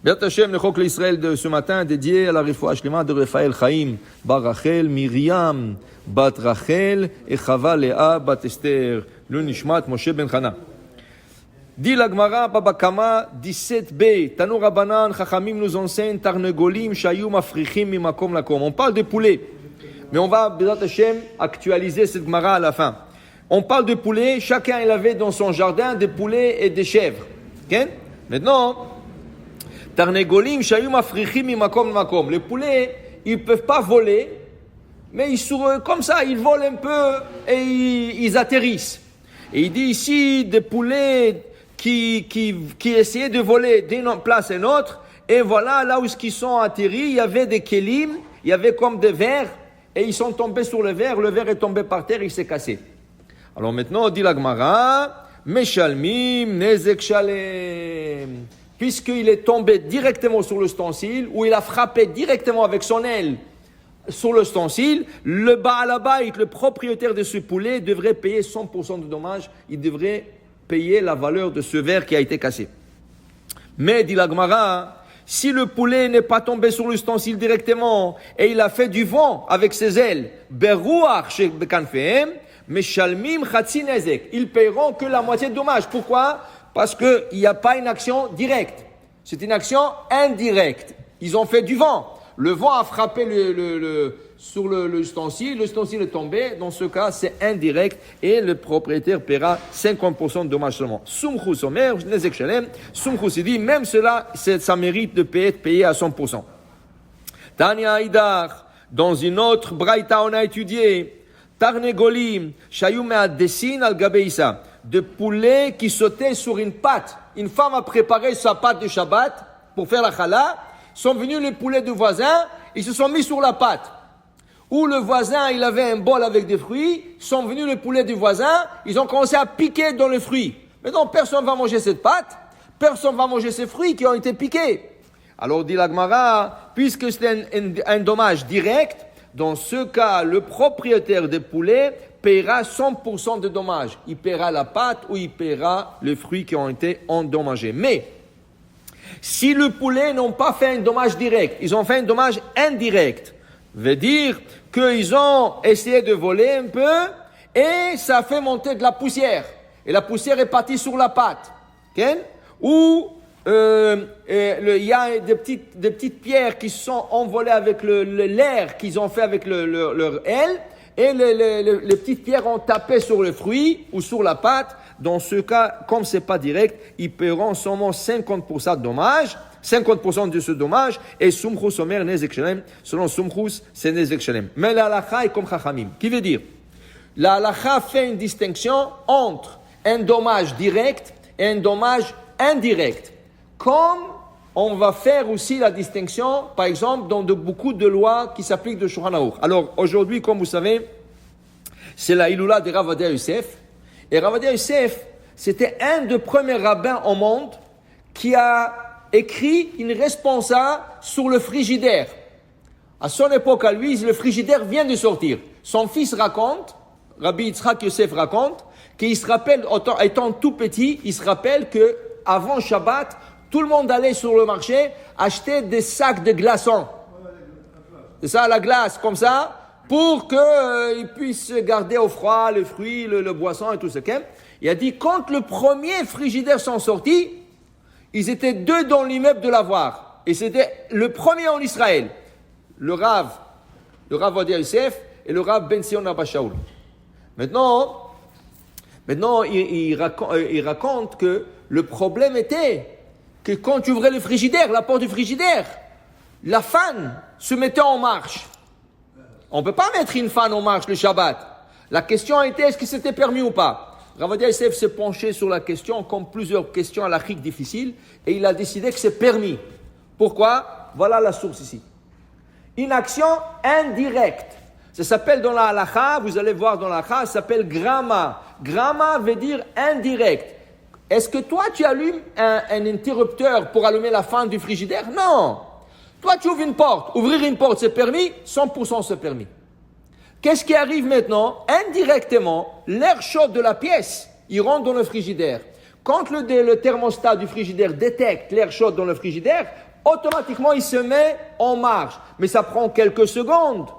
Béat Hashem, le Chok l'Israël de ce matin dédié à la Refoua Shlema de Raphaël Chaim, Bar Rachel, Miriam, Bat Rachel, et Chava Léa, Bat Esther, le Nishmat, Moshe Ben Chana. Dit la Gemara, Baba Kama, 17b, Tanou Rabbanan, Chachamim nous enseigne, Tarnegolim, Shayum, Africhim, Mimakom Lakom. On parle de poulet, mais on va, Béat Hashem, actualiser cette Gemara à la fin. On parle de poulet, chacun il avait dans son jardin des poulets et des chèvres. Okay? Maintenant, Tarnegolim, Shayum, Africhim, Mimakom Lakom. Les poulets, ils ne peuvent pas voler, mais comme ça, ils volent un peu et ils atterrissent. Et il dit ici des poulets qui essayaient de voler d'une place à une autre, et voilà, là où ils sont atterris, il y avait des kelim, il y avait comme des verres, et ils sont tombés sur le verre est tombé par terre, il s'est cassé. Alors maintenant, on dit la Gemara, Meshalmim, Nezek Shalem. Puisqu'il est tombé directement sur l'ustensile, ou il a frappé directement avec son aile sur l'ustensile, le Baal Habayit, le propriétaire de ce poulet, devrait payer 100% de dommages. Il devrait payer la valeur de ce verre qui a été cassé. Mais, dit la Gemara, si le poulet n'est pas tombé sur l'ustensile directement et il a fait du vent avec ses ailes, Beruach chez Bekanfehem, Meshalmim Chatzi Nezek, ils paieront que la moitié de dommages. Pourquoi? Parce qu'il n'y a pas une action directe. C'est une action indirecte. Ils ont fait du vent. Le vent a frappé sur l'ustensile est tombé. Dans ce cas, c'est indirect et le propriétaire paiera 50% de dommages seulement. Sumchus Omer, Nezek Shalem. Sumchus dit, même cela, ça mérite de être payé à 100%. Tanya Haïdar, dans une autre braïta, on a étudié Tarnegolim, Shayum Desin al Gabeisa, de poulets qui sautaient sur une pâte. Une femme a préparé sa pâte de Shabbat pour faire la challah. Sont venus les poulets du voisin, ils se sont mis sur la pâte. Ou le voisin, il avait un bol avec des fruits, sont venus les poulets du voisin, ils ont commencé à piquer dans les fruits. Maintenant, personne ne va manger cette pâte, personne ne va manger ces fruits qui ont été piqués. Alors, dit la Gemara, puisque c'est un dommage direct, dans ce cas, le propriétaire des poulets paiera 100% de dommages. Il paiera la pâte ou il paiera les fruits qui ont été endommagés. Mais, si le poulet n'ont pas fait un dommage direct, ils ont fait un dommage indirect, veut dire qu'ils ont essayé de voler un peu et ça a fait monter de la poussière. Et la poussière est partie sur la pâte. Okay? Ou il y a des petites pierres qui se sont envolées avec l'air qu'ils ont fait avec leur aile, et les petites pierres ont tapé sur le fruit ou sur la pâte. Dans ce cas, comme c'est pas direct, ils paieront seulement 50% de dommages, 50% de ce dommage, et Sumchus Omer Nezek Shalem, selon Sumchus, c'est Nezek Shalem. Mais la halakha est comme Chachamim. Qui veut dire, la halakha fait une distinction entre un dommage direct et un dommage indirect. Comme on va faire aussi la distinction, par exemple, dans beaucoup de lois qui s'appliquent de Shulchan Aruch. Alors, aujourd'hui, comme vous savez, c'est la Iloula de Rav Ovadia Yosef. Et Rav Ovadia Yosef, c'était un des premiers rabbins au monde qui a écrit une responsa sur le frigidaire. À son époque, à lui, le frigidaire vient de sortir. Son fils raconte, Rabbi Yitzhak Yosef raconte, qu'il se rappelle, étant tout petit, il se rappelle que avant Shabbat, tout le monde allait sur le marché acheter des sacs de glaçons. C'est ça, la glace, comme ça, pour qu'ils puissent garder au froid les fruits, le boisson et tout ce qu'il y a. Il a dit, quand le premier frigidaire sont sortis, ils étaient deux dans l'immeuble de l'avoir. Et c'était le premier en Israël. Le Rav Ovadia Yosef et le Rav Ben Sion Abba Shaul. Maintenant, il raconte que le problème était que quand tu ouvrais le frigidaire, la porte du frigidaire, la fan se mettait en marche. On ne peut pas mettre une fan en marche le Shabbat. La question était, est-ce que c'était permis ou pas? Rav Ovadia Yosef s'est penché sur la question, comme plusieurs questions halachiques difficiles, et il a décidé que c'est permis. Pourquoi? Voilà la source ici. Une action indirecte. Ça s'appelle dans la halakha, vous allez voir dans la halakha, ça s'appelle grama. Grama veut dire indirect. Est-ce que toi, tu allumes un interrupteur pour allumer la fan du frigidaire? Non. Toi, tu ouvres une porte. Ouvrir une porte, c'est permis? 100% c'est permis. Qu'est-ce qui arrive maintenant? Indirectement, l'air chaud de la pièce, il rentre dans le frigidaire. Quand le thermostat du frigidaire détecte l'air chaud dans le frigidaire, automatiquement il se met en marche. Mais ça prend quelques secondes.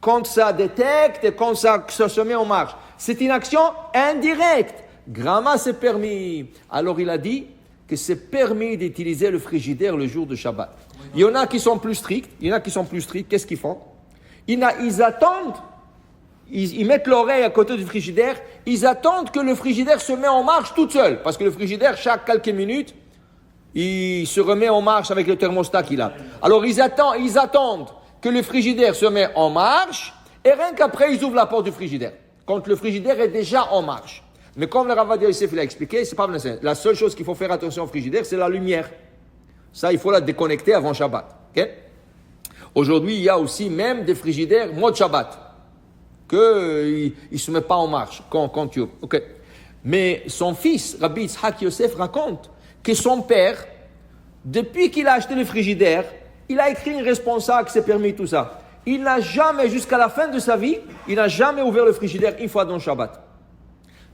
Quand ça détecte et quand ça se met en marche. C'est une action indirecte. Gramma, c'est permis. Alors il a dit que c'est permis d'utiliser le frigidaire le jour de Shabbat. Il y en a qui sont plus stricts. Qu'est-ce qu'ils font? Ils attendent. Ils mettent l'oreille à côté du frigidaire. Ils attendent que le frigidaire se met en marche toute seule. Parce que le frigidaire, chaque quelques minutes, il se remet en marche avec le thermostat qu'il a. Alors ils attendent que le frigidaire se met en marche. Et rien qu'après, ils ouvrent la porte du frigidaire. Quand le frigidaire est déjà en marche. Mais comme le Rav Ovadia Yosef l'a expliqué, c'est pas vrai. La seule chose qu'il faut faire attention au frigidaire, c'est la lumière. Ça, il faut la déconnecter avant Shabbat. Okay? Aujourd'hui, il y a aussi même des frigidaires mode Shabbat. Qu'il ne se met pas en marche quand tu ouvres. Okay. Mais son fils, Rabbi Yitzhak Yosef, raconte que son père, depuis qu'il a acheté le frigidaire, il a écrit une responsable que c'est permis tout ça. Il n'a jamais, jusqu'à la fin de sa vie, il n'a jamais ouvert le frigidaire une fois dans le Shabbat.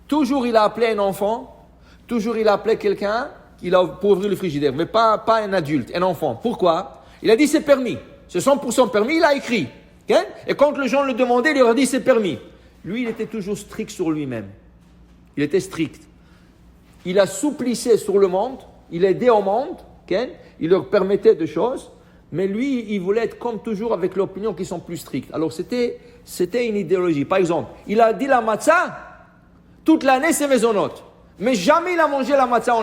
Toujours il a appelé un enfant, toujours il a appelé quelqu'un pour ouvrir le frigidaire, mais pas un adulte, un enfant. Pourquoi? Il a dit c'est permis. C'est 100% permis, il a écrit. Okay? Et quand les gens le demandaient, il leur a dit c'est permis. Lui, il était toujours strict sur lui-même. Il était strict. Il assouplissait sur le monde, il aidait au monde, okay? Il leur permettait des choses, mais lui, il voulait être comme toujours avec l'opinion qui sont plus strictes. Alors c'était une idéologie. Par exemple, il a dit la matzah, toute l'année c'est maisonnote. Mais jamais il a mangé la matzah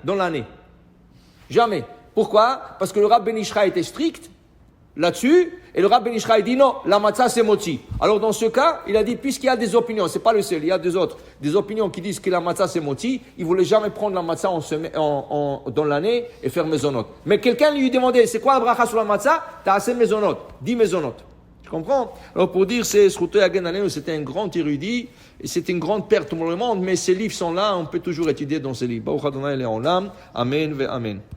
dans l'année. Jamais. Pourquoi? Parce que le Rav Ben Ishra était strict là-dessus, et le Rav Ben Ishra dit non, la matzah c'est moti. Alors dans ce cas, il a dit, puisqu'il y a des opinions, c'est pas le seul, il y a des opinions qui disent que la matzah c'est moti, il voulait jamais prendre la matzah dans l'année et faire maisonnote. Mais quelqu'un lui demandait, c'est quoi la bracha sur la matzah? T'as assez maisonnote, 10 maisonnotes. Tu comprends? Alors pour dire, c'était un grand érudit, et c'est une grande perte pour le monde, mais ces livres sont là, on peut toujours étudier dans ces livres. Baruch Adonai Le'olam, Amen ve Amen.